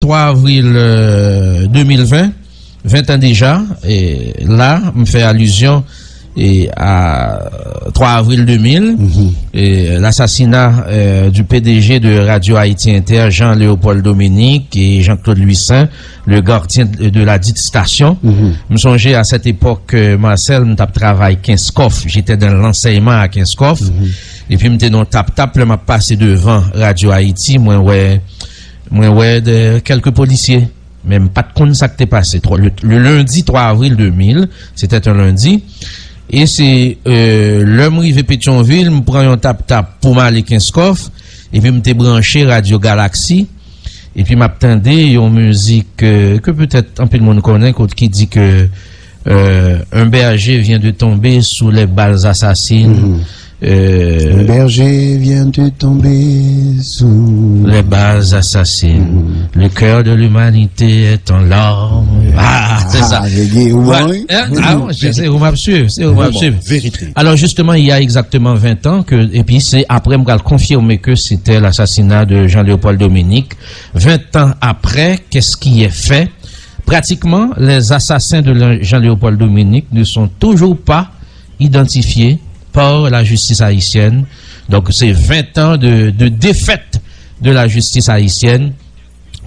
3 avril 2020, 20 ans déjà, et là, me fait allusion à 3 avril 2000, et l'assassinat du PDG de Radio Haïti Inter, Jean-Léopold Dominique et Jean-Claude Luissin, le gardien de la dite station. Me songeais à cette époque, Marcel, me tape travail 15 coffres. J'étais dans l'enseignement à 15 coffres. Et puis, m'étais dans tap-tap, m'a passé devant Radio Haïti, moi, de quelques policiers. Même pas de compte ça que t'es passé. Le lundi 3 avril 2000, c'était un lundi. Et c'est l'homme rivé Pétionville, me prend un tap-tap pour m'aller 15 coffres, et puis m'était branché Radio Galaxy, et puis m'attendais une musique que peut-être un peu de monde connaît, qui dit que un berger vient de tomber sous les balles assassines. Un berger vient de tomber sous les balles assassines. Le cœur de l'humanité est en larmes. C'est ça. C'est où m'a suivi. Alors justement, il y a exactement 20 ans et puis c'est après me confirmer que c'était l'assassinat de Jean-Léopold Dominique. 20 ans après, qu'est-ce qui est fait? Pratiquement, les assassins de Jean-Léopold Dominique ne sont toujours pas identifiés par la justice haïtienne. Donc c'est 20 ans de défaite de la justice haïtienne.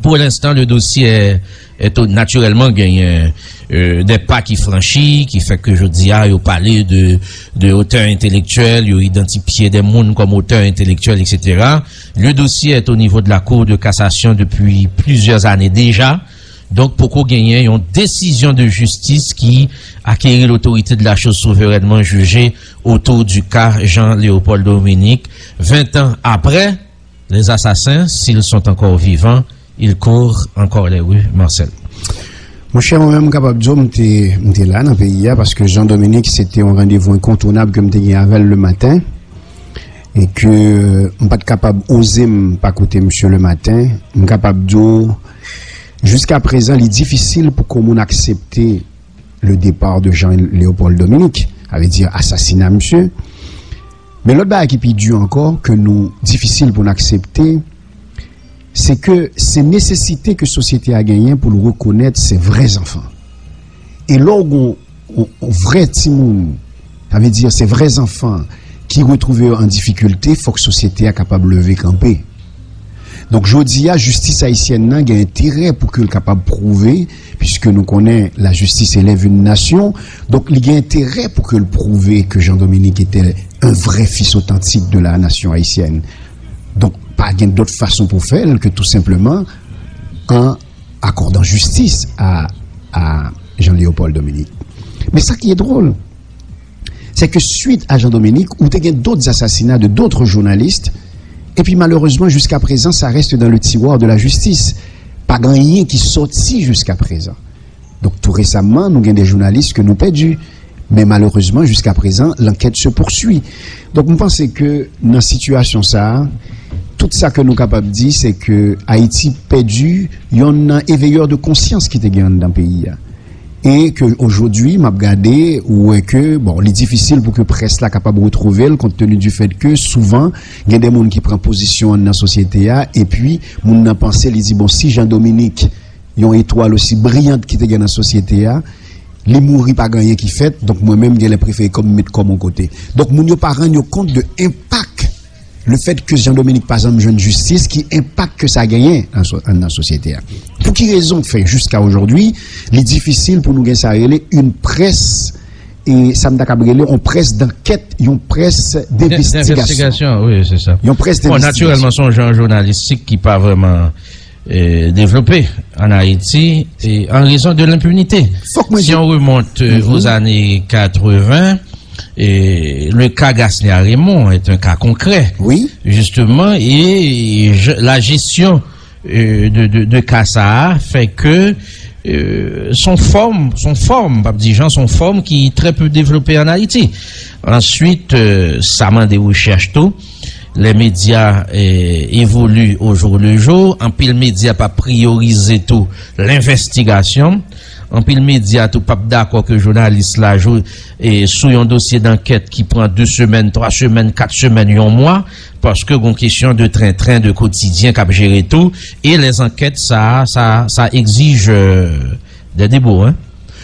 Pour l'instant, le dossier est naturellement gagné des pas qui franchit, qui fait que je dis il a parlé de auteurs intellectuels, il a identifié des mondes comme auteurs intellectuels, etc. Le dossier est au niveau de la Cour de cassation depuis plusieurs années déjà. Donc, pourquoi gagner une décision de justice qui acquérit l'autorité de la chose souverainement jugée autour du cas Jean-Léopold Dominique. 20 ans après, les assassins, s'ils sont encore vivants, ils courent encore les rues. Marcel. Mon cher, moi-même, capable de dire, m'étais là dans le pays, parce que Jean-Dominique, c'était un rendez-vous incontournable que m'étais avec le matin. Et que, m'pas pas capable d'oser pas écouter monsieur le matin. M'pas capable de dire, jusqu'à présent, il est difficile pour qu'on accepte le départ de Jean-Léopold Dominique, avait dire assassinat monsieur. Mais l'autre bail qui est dur encore, que nous, difficile pour nous accepter, c'est que c'est nécessité que la société a gagné pour le reconnaître ses vrais enfants. Et lorsqu'on vrai timoun, ça veut dire ces vrais enfants qui retrouvent en difficulté, il faut que la société soit capable de lever camper. Donc, je dis à justice haïtienne, il y a intérêt pour qu'elle soit capable de prouver, puisque nous connaissons la justice élève une nation. Donc, il y a intérêt pour qu'elle prouve que Jean-Dominique était un vrai fils authentique de la nation haïtienne. Donc, pas d'autre façon pour faire que tout simplement en accordant justice à Jean-Léopold Dominique. Mais ça qui est drôle, c'est que suite à Jean-Dominique, où il y a d'autres assassinats de d'autres journalistes, et puis malheureusement, jusqu'à présent, ça reste dans le tiroir de la justice. Pas grand rien qui sortit jusqu'à présent. Donc tout récemment, nous avons des journalistes que nous perdus. Mais malheureusement, jusqu'à présent, l'enquête se poursuit. Donc nous pensons que dans la situation ça, tout ça que nous sommes capables de dire, c'est que Haïti perdu, il y a un éveilleur de conscience qui était gagné dans le pays. Et que aujourd'hui, m'a regardé ou est que bon, il est difficile pour que presse là capable de retrouver, compte tenu du fait que souvent il y a des gens qui prennent position dans la société et puis moun nan pensé, il dit bon si Jean-Dominique yon étoile aussi brillante qui était dans la société les mourir pas gagner qui fait, donc moi-même j'ai les préféré comme mettre comme mon côté. Donc moun yo pas rendre compte de impact le fait que Jean-Dominique par exemple jeune justice qui impacte que ça a gagné dans la société. Pour qui raison fait jusqu'à aujourd'hui, il est difficile pour nous gagner une presse et ça m'a cabrélé on presse d'enquête, une presse d'investigation. Oui, c'est ça. Une presse d'investigation. Naturellement son genre journalistique qui pas vraiment développé en Haïti et en raison de l'impunité. Si on remonte aux années 80, et le cas Gasner-Raymond est un cas concret. Oui. Justement, et la gestion de Kassa fait que son forme qui est très peu développée en Haïti. Ensuite, ça m'a des recherches tout. Les médias évoluent au jour le jour. En pile média pas prioriser tout l'investigation. en pile média tout pas d'accord que journaliste là joue et sous un dossier d'enquête qui prend 2 semaines, 3 semaines, 4 semaines, 1 mois parce que une question de train de quotidien qu'a gérer tout et les enquêtes ça exige des débats hein.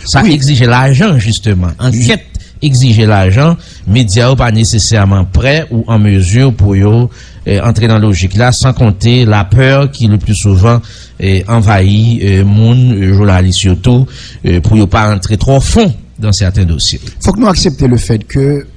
Ça exige l'argent justement. Enquête exige l'argent, médias pas nécessairement prêts ou en mesure pour entrer dans la logique là, sans compter la peur qui le plus souvent envahit moun journalistes surtout pour pas entrer trop fond dans certains dossiers. Faut que nous acceptions le fait que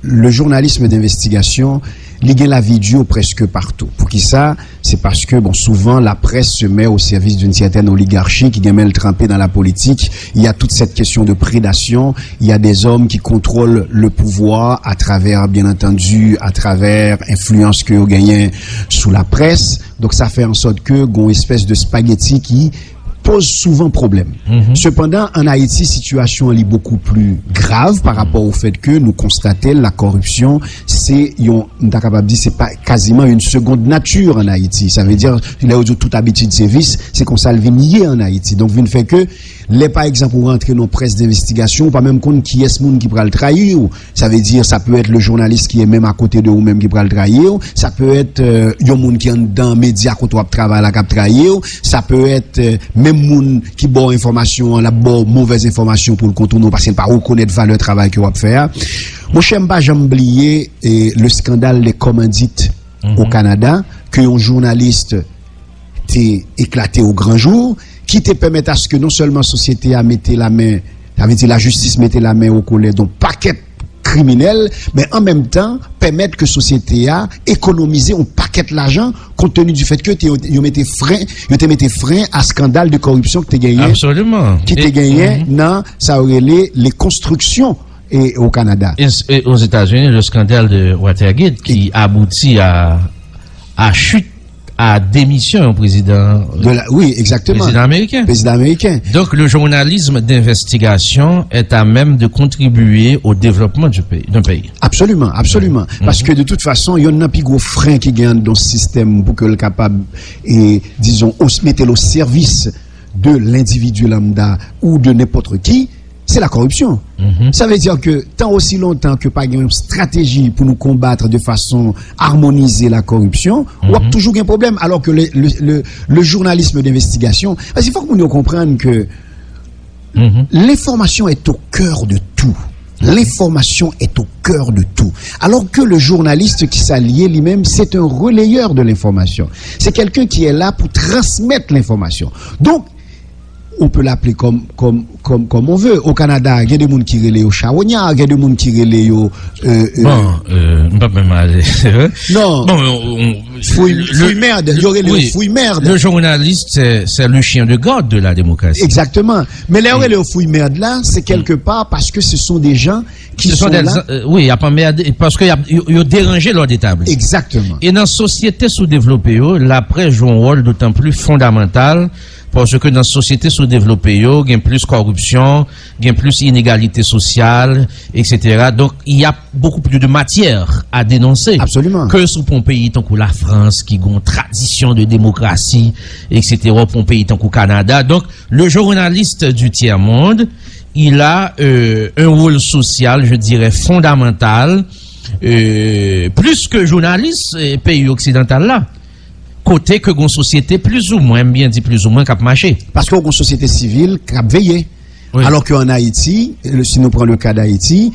le journalisme d'investigation ligue la vie dure presque partout. Pour qui ça? C'est parce que, bon, souvent, la presse se met au service d'une certaine oligarchie qui vient le tremper dans la politique. Il y a toute cette question de prédation. Il y a des hommes qui contrôlent le pouvoir à travers, bien entendu, à travers influence que vous gagnez sous la presse. Donc, ça fait en sorte que, une espèce de spaghetti qui pose souvent problème. Cependant, en Haïti, situation est beaucoup plus grave par rapport au fait que nous constatons la corruption, c'est pas quasiment une seconde nature en Haïti. Ça veut dire, là où toute habitude de service, c'est qu'on s'est lié en Haïti. Donc, vous ne faites que, les par exemple, pour rentrer dans presse d'investigation, pas même compte qui est ce monde qui pourra le trahir. Ça veut dire, ça peut être le journaliste qui est même à côté de vous même qui pourra le trahir. Ça peut être, un monde qui est dans les médias quand on travaille la cap trahir. Ça peut être, même moun qui bon information, la bonne mauvaise information pour le contourner parce qu'il pas reconnaître valeur travail que on va faire. Mon cher m'pas jamais oublier le scandale des commandites au Canada que un journaliste t'est éclaté au grand jour qui te permet à ce que non seulement société a metté la main, la justice mettait la main au collet d'un paquet criminel, mais en même temps permettre que société a économiser un paquet l'argent compte tenu du fait que tu mettais frein à scandale de corruption que tu gagné. Absolument. Qui tu gagné dans ça aurait les constructions et au Canada. Et aux États-Unis, le scandale de Watergate qui aboutit à chute à démission au président oui, exactement. Président américain. Donc le journalisme d'investigation est à même de contribuer au développement d'un pays. Absolument. Parce que de toute façon, il y a un plus gros frein qui gagne dans ce système pour que le capable et disons mettre au service de l'individu lambda ou de n'importe qui. C'est la corruption. Ça veut dire que tant aussi longtemps que pas une stratégie pour nous combattre de façon harmonisée la corruption, on a toujours un problème. Alors que le journalisme d'investigation, parce qu'il faut que nous comprenions que l'information est au cœur de tout. L'information est au cœur de tout. Alors que le journaliste qui s'allie lui-même, c'est un relayeur de l'information. C'est quelqu'un qui est là pour transmettre l'information. Donc, on peut l'appeler comme on veut. Au Canada, il y a des gens qui relaient au charognard, il y a des gens qui relaient au... pas même aller. Non. Fouille merde. Il y aurait les fouille merde. Le journaliste, c'est le chien de garde de la démocratie. Exactement. Mais les fouille merde là, c'est quelque part parce que ce sont des gens qui sont là. Oui, il y a pas merde, parce qu'il y a dérangé l'ordre établi. Exactement. Et dans la société sous-développée, la presse joue un rôle d'autant plus fondamental parce que dans la société sous-développée, il y a plus corruption, il y a plus inégalité sociale, etc. Donc, il y a beaucoup plus de matière à dénoncer. Absolument. Que sous un pays tant que la France, qui a une tradition de démocratie, etc., pour un pays tant que Canada. Donc, le journaliste du tiers-monde, il a un rôle social, je dirais, fondamental, plus que journaliste pays occidental là. Côté que une société plus ou moins, bien dit plus ou moins, cap marché. Parce qu'on a une société civile qui a veillé. Oui. Alors qu'en Haïti, si nous prenons le cas d'Haïti,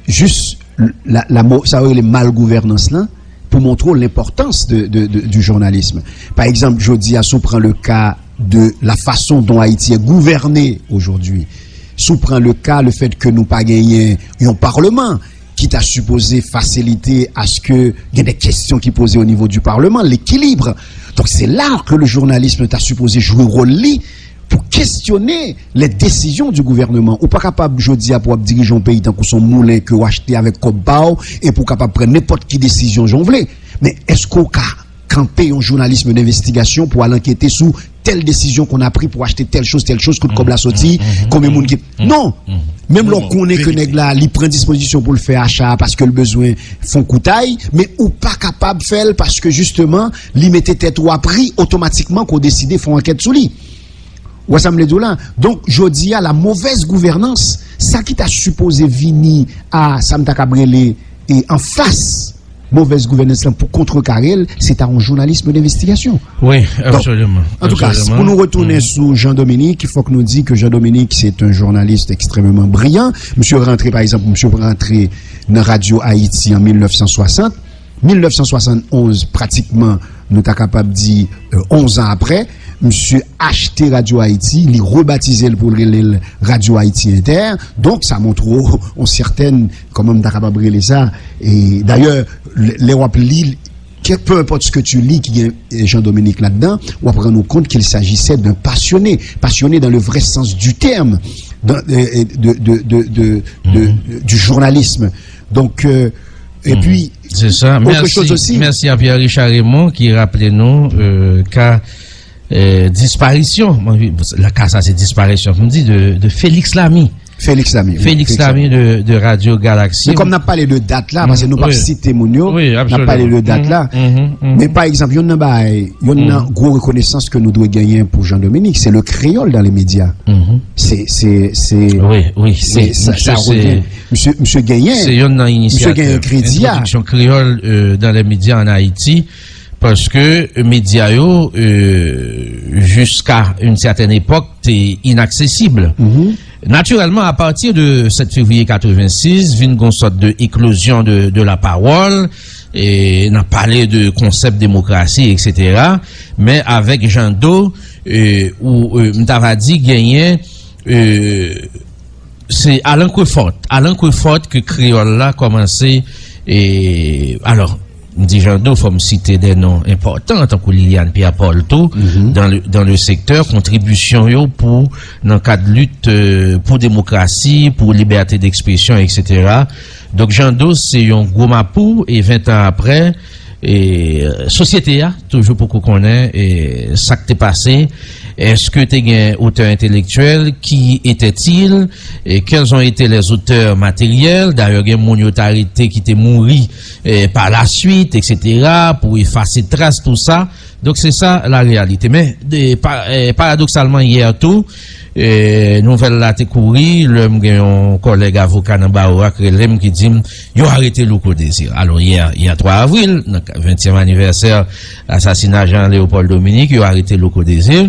juste ça aurait les malgouvernances là, pour montrer l'importance du journalisme. Par exemple, je dis à sous prend le cas de la façon dont Haïti est gouverné aujourd'hui. Sous prend le cas, le fait que nous pas gagné un parlement, qui t'a supposé faciliter à ce que il y ait des questions qui posées au niveau du Parlement, l'équilibre. Donc c'est là que le journalisme t'a supposé jouer rôle pour questionner les décisions du gouvernement. Ou pas capable, je dis, pour diriger un pays tant que son moulin que acheter avec Cobao et pour capable prendre n'importe quelle décision j'en voulais. Mais est-ce qu'au cas camper un journalisme d'investigation pour aller enquêter sous telle décision qu'on a pris pour acheter telle chose, comme la sortie, combien de monde qui... Non! Même lorsqu'on connaît que nègla, il prend disposition pour le faire achat parce que le besoin font coutaille, mais ou pas capable de faire parce que justement, il mettait tête ou appris automatiquement qu'on décidait font enquête sur lui. Ou ça me dit là. Donc, je dis à la mauvaise gouvernance, ça qui t'a supposé venir à Samta Cabrele et en face, mauvaise gouvernance là, pour contrecarrer, c'est un journalisme d'investigation. Oui, absolument. Donc, en tout cas, pour nous retourner sur Jean-Dominique, il faut que nous disions que Jean-Dominique, c'est un journaliste extrêmement brillant. Monsieur rentré, par exemple, monsieur rentré dans Radio Haïti en 1960. 1971, pratiquement, nous sommes capables de dire 11 ans après, monsieur acheté Radio Haïti, il rebaptisé pour le Radio Haïti Inter. Donc, ça montre on certaine, comment nous sommes capables de relayer ça. Et d'ailleurs, l'Europe lit, peu importe ce que tu lis, qui est Jean-Dominique là-dedans, on va prendre compte qu'il s'agissait d'un passionné dans le vrai sens du terme, du journalisme. Donc, et puis, c'est ça. Merci à Pierre-Richard Raymond qui rappelait nous qu'à disparition, la cas ça c'est disparition, comme dit de Félix Lamy. Félix Lamy de Radio Galaxy. Mais comme on a parlé de date là, parce que nous pas cité Mounio, on a parlé de date là. Mais par exemple, il y a une grosse reconnaissance que nous devons gagner pour Jean-Dominique, c'est le créole dans les médias. C'est ça revient. Monsieur Gagné. C'est une initiative. Introduction créole dans les médias en Haïti. Parce que médias jusqu'à une certaine époque t'es inaccessible. Naturellement, à partir de 7 février 86, vient une sorte de éclosion de la parole, et on a parlé de concept démocratie, etc. Mais avec Jean Do, où Mtavadi gagnait, c'est Alain Coeffort que créole là commencé, et alors, dit Jean Do, faut me citer des noms importants, tant que Liliane Pierre-Paul tout, dans le secteur, contribution pour, dans le cadre de lutte pour démocratie, pour liberté d'expression, etc. Donc Jean Do, c'est un gros mapou, et 20 ans après, et société a, toujours pour qu'on connaît, et ça que t'es passé, est-ce que t'es un auteur intellectuel, qui était-il, et quels ont été les auteurs matériels, d'ailleurs, il y a une autorité qui était mouru par la suite, etc., pour effacer traces, tout ça. Donc c'est ça la réalité. Mais paradoxalement, hier tout, nouvelle là t'es couru, un collègue avocat dans Baoua qui dit yo arrêté Louko Désir. Alors hier 3 avril, 20e anniversaire assassinat Jean-Léopold Dominique, yo arrêté Louko Désir.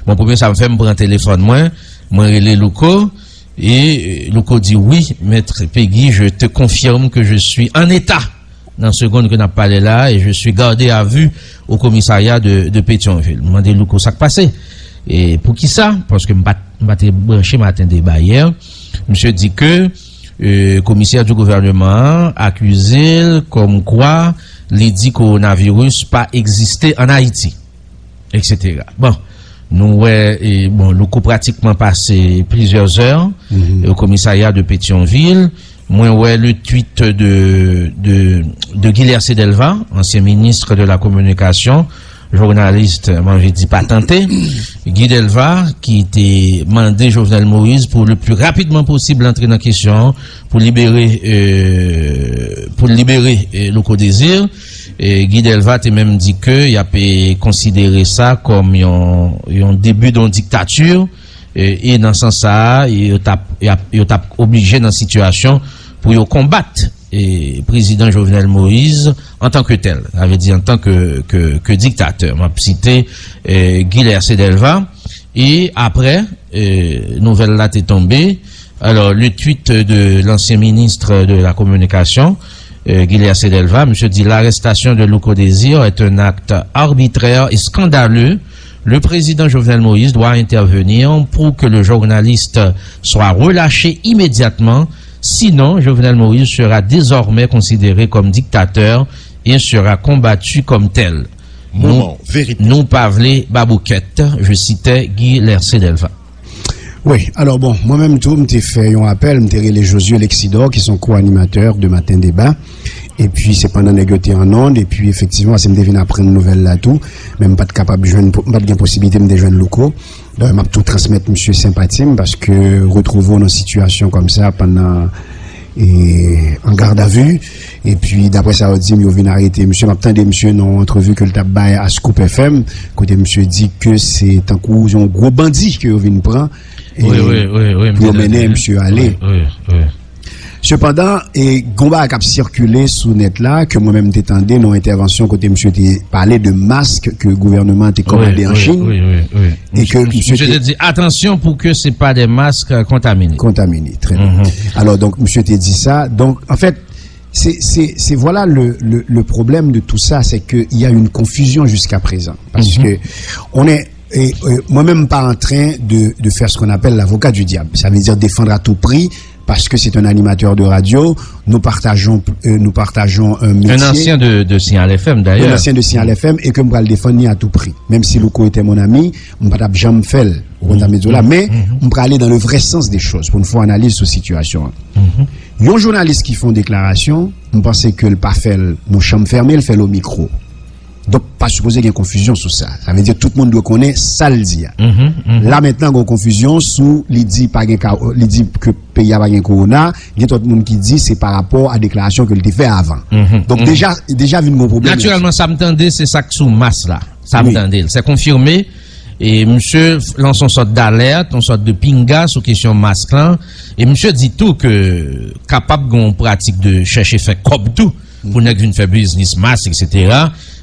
Mon premier ça me fait me prendre téléphone moi relé Louko et Louko dit oui, maître Peggy, je te confirme que je suis en état dans seconde que n'a parlé là et je suis gardé à vue au commissariat de Pétionville. Demandez Louko ça qui passé. Et pour qui ça? Parce que m'batté branché matin débat hier. Monsieur dit que commissaire du gouvernement accusé comme quoi les dit coronavirus pas existé en Haïti, etc. Bon, nous Louko pratiquement passé plusieurs heures au commissariat de Pétionville. Moi le tweet de Guilherme Sedelva, ancien ministre de la communication, journaliste, moi j'ai dit patenté, Guy Delva, qui était mandé Jovenel Moïse pour le plus rapidement possible entrer dans la question, pour libérer Louko Désir. Et Guy Delva a même dit que il a pu considérer ça comme un début d'une dictature, et dans ce sens ça, il a obligé dans la situation pour combattre et président Jovenel Moïse en tant que tel, avait dit en tant que dictateur. M'a cité Guilherme Sedelva, et après nouvelle là est tombée. Alors le tweet de l'ancien ministre de la communication Guilherme Sedelva, monsieur dit l'arrestation de Louko Désir est un acte arbitraire et scandaleux. Le président Jovenel Moïse doit intervenir pour que le journaliste soit relâché immédiatement. Sinon, Jovenel Moïse sera désormais considéré comme dictateur et sera combattu comme tel. Nous Pavlé Babouquette, je citais Guy Lercé-Delva. Oui, alors bon, moi-même tout, m'ai fait un appel, m'ai les Josué Lexidor qui sont co-animateurs de Matin Débat. Et puis c'est pendant négocier en ondes, et puis effectivement, c'est me devine apprendre une nouvelle là tout, même pas de capable de joindre, pas de possibilité de joindre locaux. Donc m'a tout transmettre monsieur sympathie parce que retrouvons une situation comme ça pendant et en garde à vue. Et puis, d'après ça, on dit, il vient arrêter. Monsieur, m'attendait, monsieur, dans entrevue que le tabac à Scoop FM, côté monsieur dit que c'est un coup, un gros bandit que vient prendre. Oui. Pour mener monsieur aller. Oui. Cependant, et Gomba a circulé sous net là, que moi-même t'étendais, nos interventions, côté monsieur t'ai parlé de masques que le gouvernement t'a commandé en Chine. Oui. Et que monsieur t'ai dit, attention pour que c'est pas des masques contaminés. Contaminés, très bien. Alors, donc, monsieur t'a dit ça. Donc, en fait, c'est voilà le problème de tout ça, c'est qu'il y a une confusion jusqu'à présent. Parce que on est, moi-même pas en train de faire ce qu'on appelle l'avocat du diable. Ça veut dire défendre à tout prix, parce que c'est un animateur de radio, nous partageons un métier. Un ancien de Signal FM d'ailleurs. Un ancien de Signal FM et que je vais le défendre à tout prix. Même si Louko était mon ami, je ne vais pas jamais faire mais on va aller dans le vrai sens des choses pour une fois analyse sur la situation. Un journaliste qui font déclaration, on pense que le pas fait nos chambres fermées, il fait le micro. Donc, pas supposer qu'il y ait une confusion sur ça. Ça veut dire que tout le monde doit connaître ça le dit. Là, maintenant, il y a une confusion sous l'idée que le pays a pas de corona. Il y a tout le monde qui dit c'est par rapport à la déclaration que l'était fait avant. Donc, déjà, vu mon problème. Naturellement, ça me tendait, c'est ça que sous masse là. Ça me tendait. C'est confirmé. Et monsieur lance une sorte d'alerte, une sorte de pinga sur question masque là. Et monsieur dit tout que capable d'une pratique de chercher faire comme tout pour ne pas faire business masque, etc.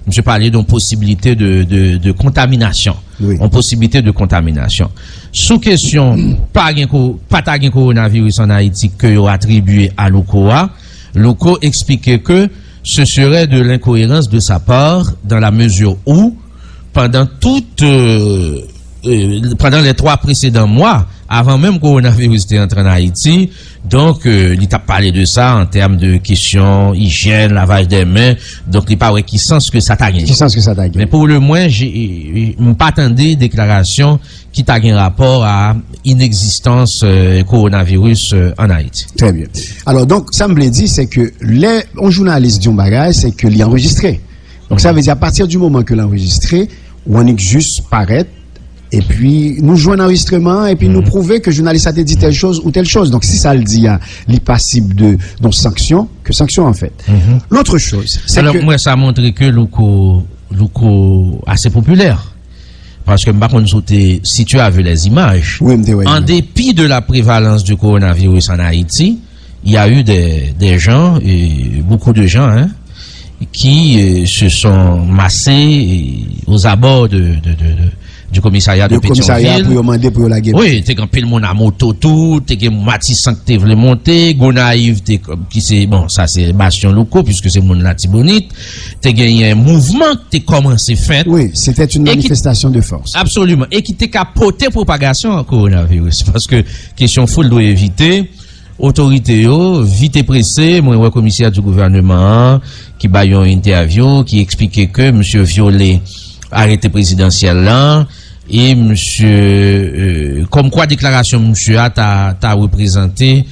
Monsieur parlait d'une possibilité de contamination. Une possibilité de contamination. Sous question, pas de coronavirus en Haïti que vous attribué à l'OCOA, l'OCO expliquait que ce serait de l'incohérence de sa part dans la mesure où, pendant les 3 précédents mois, avant même que le coronavirus était entré en Haïti, donc il t'a parlé de ça en termes de questions hygiène, lavage des mains, donc il paraît qu'il sent ce que ça t'a gagné. Mais pour le moins, j'ai pas attendu déclaration qui t'a gagné rapport à inexistence coronavirus en Haïti. Très bien. Alors donc ça me dit c'est que un journaliste d'un bagage c'est que l'y enregistré. Donc ça veut dire à partir du moment que l'enregistré, on est juste paraître. Et puis, nous jouons un enregistrement et puis nous prouver que le journaliste a dit telle chose ou telle chose. Donc, si ça le dit, il est passible de sanction, que sanction en fait. L'autre chose, c'est alors, moi, ça a montré que Louko assez populaire. Parce que, par contre, si tu as vu les images, en dépit de la prévalence du coronavirus en Haïti, il y a eu des gens, et beaucoup de gens, qui se sont massés aux abords du commissariat de Pétionville. Pour la guerre. Oui, t'es grand pile mon à moto tout, t'es que Matissan que t'es voulu monter, Gonaïve t'es qui c'est bon, ça c'est Bastion Loko puisque c'est mon Latibonite, t'es gagné un mouvement, t'es commencé fait. Oui, c'était une manifestation de force. Absolument. Et qui t'es capoté propagation en coronavirus parce que question foule doit éviter autorité vite et pressé, moi commissaire du gouvernement qui ba une interview qui expliquait que monsieur Violet arrêté présidentiel là et monsieur comme quoi déclaration monsieur t'a représenté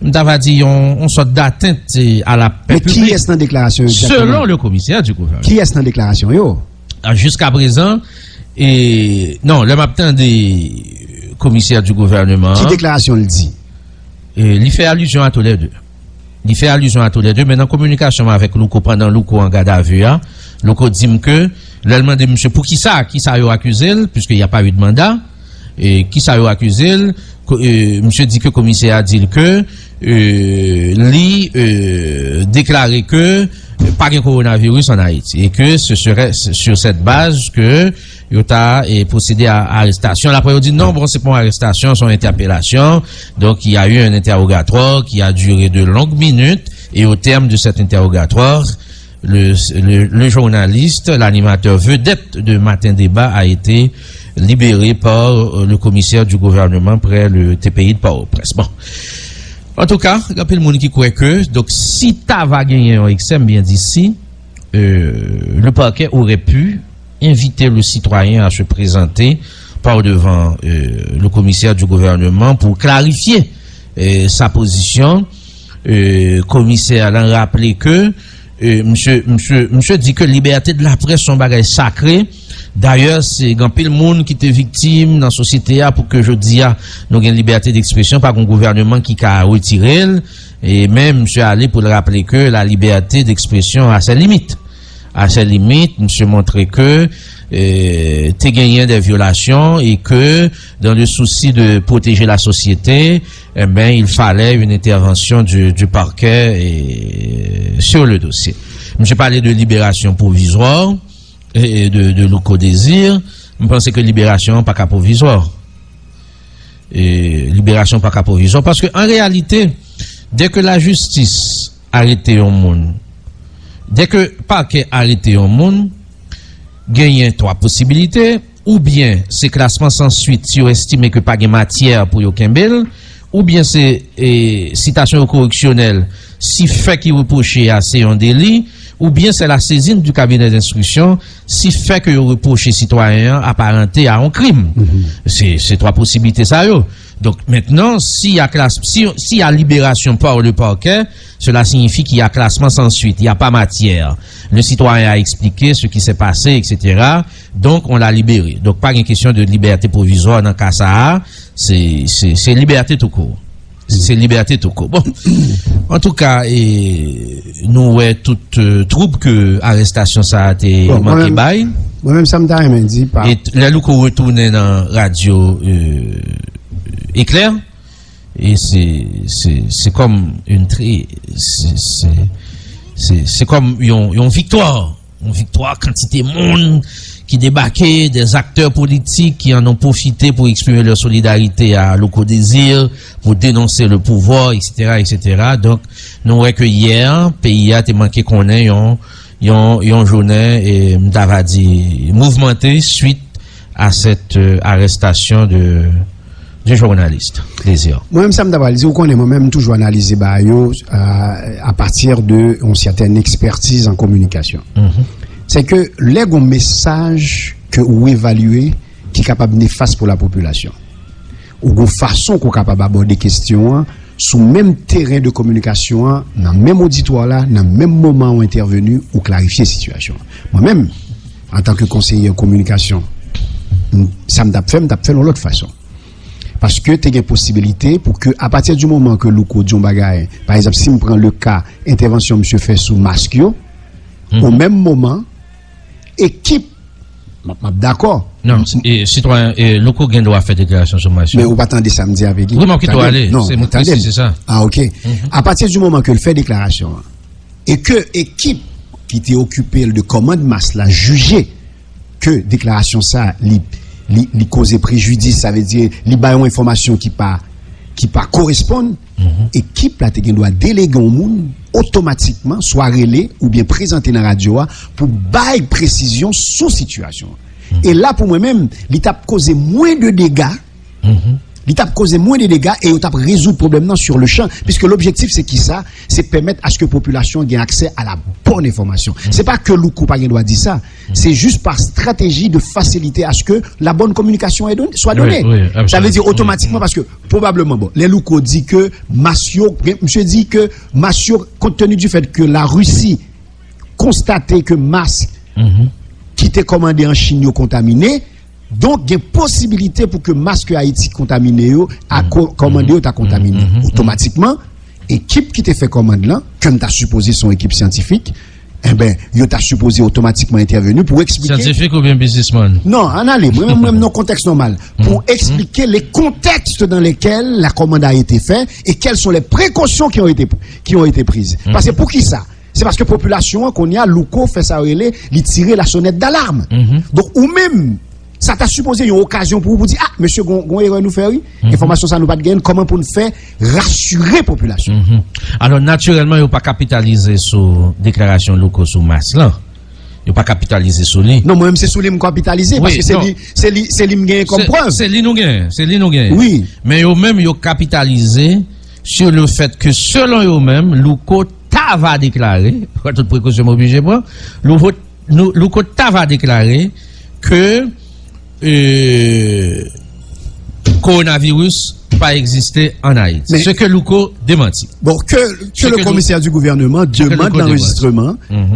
m't'a dit on sorte d'atteinte à la paix publique. Mais qui est dans déclaration selon le commissaire du gouvernement. Qui est dans déclaration jusqu'à présent et non le matin des commissaires du gouvernement. Qui déclaration le dit? Il fait allusion à tous les deux. Mais dans communication avec Louko pendant Louko en garde à vue, Louko dit que l'allemand de monsieur pour qui ça a accusé puisqu'il n'y a pas eu de mandat et qui ça a accusé monsieur dit que le commissaire a dit que déclaré que pas de coronavirus en Haïti et que ce serait sur cette base que il a procédé à arrestation. Après on dit non, bon c'est pas une arrestation, c'est une interpellation. Donc il y a eu un interrogatoire qui a duré de longues minutes et au terme de cet interrogatoire le journaliste, l'animateur vedette de Matin Débat a été libéré par le commissaire du gouvernement près le TPI de Port-au-Prince. Bon. En tout cas, il y a plein de monde qui croit que, donc, si t'as gagné un XM bien d'ici, le parquet aurait pu inviter le citoyen à se présenter par devant le commissaire du gouvernement pour clarifier sa position. Commissaire a rappelé que monsieur dit que liberté de la presse sont bagage sacré. D'ailleurs, c'est grand pile monde qui était victime dans la société pour que je dis nous avons une liberté d'expression par un gouvernement qui a retiré Et même, monsieur allé pour le rappeler que la liberté d'expression a ses limites. À ses limites, monsieur montrait que t'es gagné des violations et que dans le souci de protéger la société, eh ben, il fallait une intervention du parquet sur le dossier. J'ai parlé de libération provisoire et de Louko Désir. Je pense que libération pas qu'à provisoire. Et libération pas qu'à provisoire parce que en réalité, dès que la justice arrête un monde, dès que le parquet arrête un monde, gagne trois possibilités, ou bien c'est classement sans suite si vous estimez que pas de matière pour yo kembel, ou bien c'est citation correctionnelle si fait qui reproche c'est un délit, ou bien c'est la saisine du cabinet d'instruction si fait que reproche citoyen apparenté à un crime. C'est trois possibilités ça yo. Donc maintenant, s'il y a libération par le parquet, cela signifie qu'il y a classement sans suite, il n'y a pas matière. Le citoyen a expliqué ce qui s'est passé, etc. Donc on l'a libéré. Donc pas une question de liberté provisoire dans le cas ça, c'est liberté tout court. C'est liberté tout court. Bon, en tout cas, nous ouais toute trouble que arrestation ça a été manqué bail. Moi-même ça me t'a dit par. Et là nous qu'on retourne dans radio éclair et c'est comme c'est comme une victoire quantité monde qui débarquait, des acteurs politiques qui en ont profité pour exprimer leur solidarité à Louko Désir, pour dénoncer le pouvoir, etc. Donc nous voyons que hier pays a été manqué qu'on ait une journée et m'avait dit mouvementé suite à cette arrestation de journalistes. Plaisir. Moi-même, ça me d'abord dit, qu'on est moi-même toujours analysé à partir de une certaine expertise en communication. C'est que les messages que vous évaluez qui est capable de néfaste pour la population. Ou une façon qu'on est capable d'aborder des questions sous le même terrain de communication, dans le même auditoire là, dans le même moment où intervenu ou clarifier la situation. Moi-même, en tant que conseiller en communication, ça me fait de l'autre façon. Parce que tu as une possibilité pour que, à partir du moment que Louko Dion Bagaye, par exemple, si on prend le cas, intervention monsieur fait sous Masquio, au même moment, équipe, d'accord. Non, et citoyen, Louko Gen doit faire déclaration sur Masquio. Mais on va attendre samedi avec lui. Oui, mais qui doit aller. Non, c'est ça. Ah, ok. À partir du moment que le fait déclaration, et que équipe qui était occupée de commande masse la juger que déclaration ça, li cause préjudice, ça veut dire li ba yon information qui pas correspondent, équipe là doit déléguer au monde automatiquement soit relais ou bien présenter dans la radio pour bailler précision sur situation. Et là pour moi-même, li t'a causé moins de dégâts. Il t'a causé moins de dégâts et il t'a résoudre le problème sur le champ, puisque l'objectif c'est qui ça, c'est permettre à ce que la population ait accès à la bonne information. C'est pas que Louko Paguen doit dire ça, c'est juste par stratégie de faciliter à ce que la bonne communication soit donnée. Ça veut dire automatiquement parce que probablement les Louko dit que monsieur dit que Massio, compte tenu du fait que la Russie constatait que masque qui était commandé en Chine contaminé. Donc, il y a possibilité pour que masque Haïti contaminé, à commander ou t'a contaminé. Automatiquement, équipe qui t'a fait commande là, comme t'as supposé son équipe scientifique, eh ben, il t'a supposé automatiquement intervenu pour expliquer. Scientifique ou bien businessman? Non, en allez, même dans le contexte normal. Pour expliquer les contextes dans lesquels la commande a été faite et quelles sont les précautions qui ont été prises. Parce que pour qui ça? C'est parce que la population, qu'on y a, Louko fait ça, il tirer la sonnette d'alarme. Donc, ou même, ça t'a supposé une occasion pour vous dire, ah, monsieur, gon erreur nous faire, information ça nous pas de gain, comment pour nous faire rassurer la population. Alors, naturellement, il n'y a pas capitalisé sur déclaration Louko sous masse là. Il n'y a pas capitalisé sur lui. Non, moi-même, c'est sur lui capitalisé, parce que c'est lui m'gain comme preuve. C'est lui nous gain. Oui. Mais eux même, ils ont capitalisé sur le fait que selon eux-mêmes, Louko t'ava déclaré, pour toute précaution obligée, Louko t'ava déclaré que coronavirus pas existé en Haïti. Ce que Louko démentit. Bon, que le commissaire du gouvernement demande l'enregistrement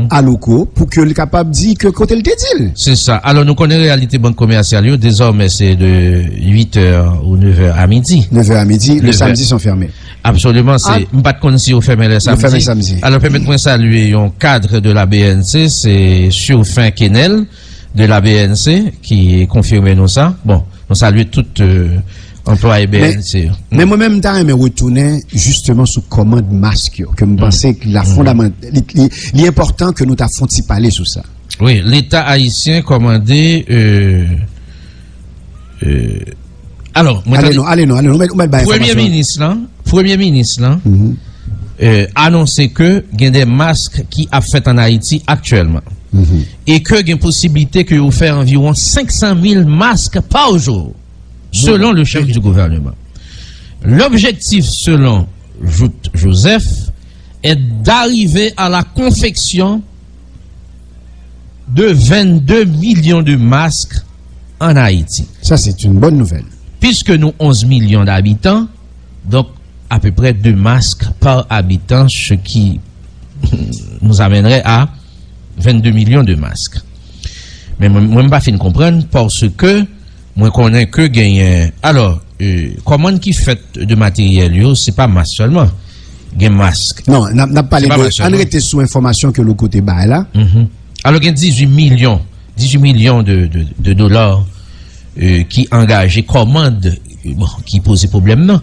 à Louko pour que le capable dit que côté le dit. C'est ça. Alors, nous connaissons la réalité banque commerciale. Désormais, c'est de 8h ou 9h à midi. 9h à midi. Le samedi sont fermés. Absolument, c'est pas de connaître si vous fermez le samedi. Alors, permettez-moi de saluer un cadre de la BNC, c'est Surfin Kenel de la BNC qui est confirmé nous ça. Bon, on salue tout employé BNC. Mais moi-même, je me retourner justement sous commande masque, que je pensais que la fondamentale, l'important que nous t'affrontions parler sur ça. Oui, l'État haïtien commandé, alors, allez, Premier ministre, là, annoncé que il y a des masques qui a fait en Haïti actuellement. Et que il y a une possibilité que vous faites environ 500 000 masques par jour, selon le chef du gouvernement. L'objectif, selon Joseph, est d'arriver à la confection de 22 millions de masques en Haïti. Ça, c'est une bonne nouvelle. Puisque nous 11 millions d'habitants, donc à peu près 2 masques par habitant, ce qui nous amènerait à 22 millions de masques. Mais moi, je ne pas fin comprendre parce que moi, je connais que gagne. Alors, comment qui fait de matériel, c'est pas masque seulement. Il y a masque. Non, n'a pas les deux. On était sous information que le côté bas là. Alors, il y a 18 millions de dollars qui engagent commande, qui posent problème, non?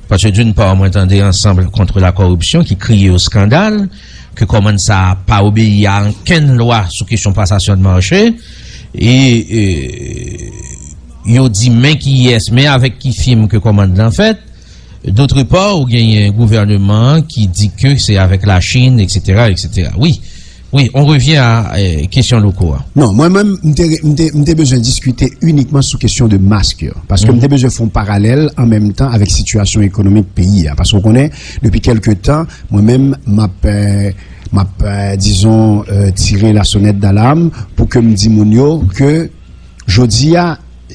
Parce que d'une part, on entendait ensemble contre la corruption, qui criait au scandale, que comment ça pas obéi à aucune loi sur question de passation de marché, et il dit mais qui est, mais avec qui firme que commande en fait. D'autre part, il y a un gouvernement qui dit que c'est avec la Chine, etc., etc. Oui, on revient à question locaux. Non, moi-même, j'ai besoin de discuter uniquement sur question de masques. Parce que j'ai besoin de faire un parallèle en même temps avec la situation économique pays. Parce qu'on connaît, depuis quelques temps, moi-même, disons, tiré la sonnette d'alarme pour que me dise que je dis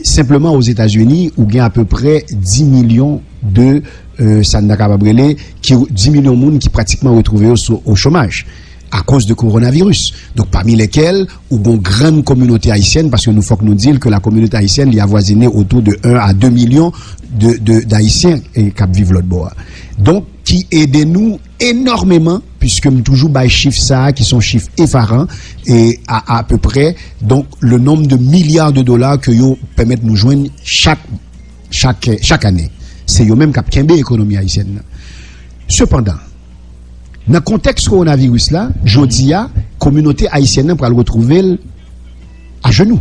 simplement aux États-Unis, où il y a à peu près 10 millions de 10 millions de monde qui pratiquement retrouvés au chômage à cause de coronavirus. Donc, parmi lesquels, ou une grande communauté haïtienne, parce que nous faut que nous disions que la communauté haïtienne y a avoisiné autour de 1 à 2 millions d'Haïtiens qui vivent l'autre bois. Donc, qui aident nous énormément, puisque nous toujours bas chiffres ça, qui sont chiffres effarants, et à peu près, donc, le nombre de milliards de dollars que yo permettent nous joindre chaque année. C'est yo même qui a l'économie haïtienne. Cependant, dans le contexte coronavirus là, je dis la communauté haïtienne pour le retrouver à genoux.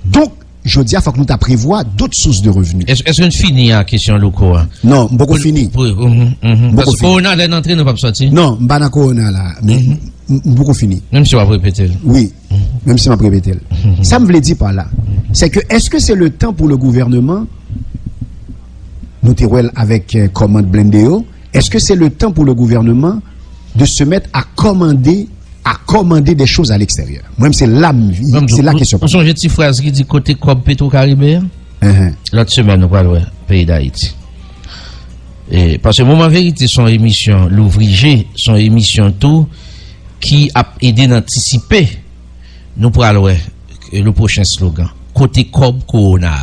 Donc, je dis il faut que nous prévoyons d'autres sources de revenus. Est-ce qu'on finit la question locaux? Non, beaucoup fini. Parce que Corona est entré, nous pas sortir. Non, pas dans Corona là, beaucoup fini. Même si on va répéter. Oui, même si on va répéter. Ça me veut dire par là, c'est que est-ce que c'est le temps pour le gouvernement, nous t'érouel avec commande blindéo, est-ce que c'est le temps pour le gouvernement de se mettre à commander des choses à l'extérieur? Moi-même, c'est la question. On songe une petite phrase qui dit côté comme Petro-Caribéen. L'autre semaine, nous parlons pays d'Haïti. Et parce que Moment Vérité, son émission, l'ouvrier, son émission tout, qui a aidé d'anticiper, nous parlons le prochain slogan. Côté comme Corona.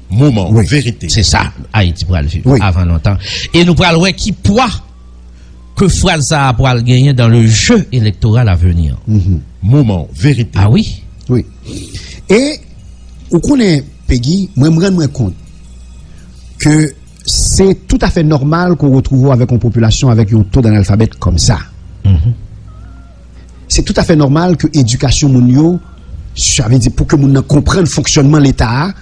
Moment Vérité. C'est ça, Haïti pour le vivre avant longtemps. Et nous parlons qui poids que Fralza pourra gagner dans le jeu électoral à venir. Moment Vérité. Ah oui? Oui. Et, au connaît, Peggy, moi, je me rends compte que c'est tout à fait normal qu'on retrouve avec une population avec un taux d'analphabète comme ça. C'est tout à fait normal que l'éducation mondiale, ça veut dire pour que nous comprenions le fonctionnement de l'État,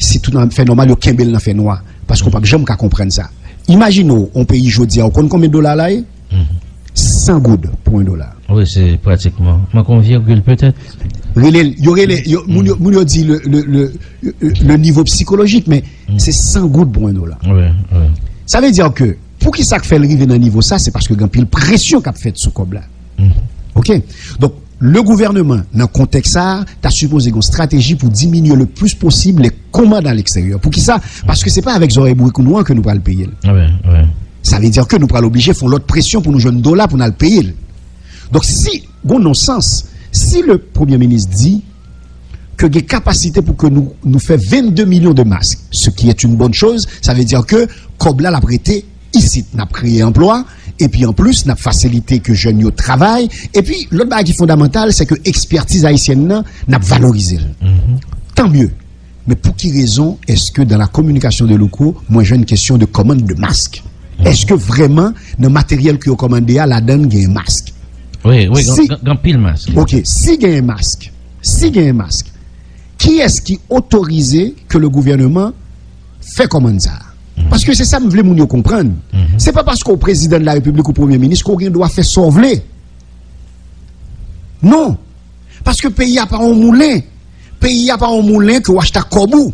c'est tout à fait normal que Kembel n'a fait noir. Parce qu'on ne peut jamais comprendre ça. Imaginons, un pays aujourd'hui, on compte combien de dollars là? 100 gouttes pour $1. Oui, c'est pratiquement. Ma virgule peut-être. Il y aurait dit le niveau psychologique, mais c'est 100 gouttes pour $1. Oui. Ça veut dire que, pour qui ça fait arriver dans le niveau ça, c'est parce que il y a une pression qu'a fait ce cob là. OK? Donc, le gouvernement, dans le contexte ça, t'as supposé une stratégie pour diminuer le plus possible les commandes à l'extérieur. Pour qui ça? Parce que c'est pas avec Zoré Bourikounouan que nous allons le payer. Ça veut dire que nous allons l'obliger, font l'autre pression pour nous jouer $1 pour nous le payer. Donc, si, bon non-sens, si le Premier ministre dit que des capacités pour que nous fait 22 millions de masques, ce qui est une bonne chose, ça veut dire que Kobla l'a prêté Ici, n'a créé emploi, et puis en plus, n'a facilité que jeunes yo travaillent, et puis l'autre bagage fondamental, c'est que expertise haïtienne n'a valorisé. Tant mieux. Mais pour quelle raison est-ce que dans la communication de locaux, moi j'ai une question de commande de masque? Est-ce que vraiment, le matériel que vous commandez à la donne, il y a un masque? Oui, pile masque. Ok, si il y a un masque, qui est-ce qui autorisé que le gouvernement fait commande ça? Parce que c'est ça que je voulais comprendre. C'est pas parce qu'au président de la République ou au premier ministre qu'on doit faire sauver. Non. Parce que le pays n'a pas un moulin. Le pays n'a pas un moulin que vous achetez à Kobou.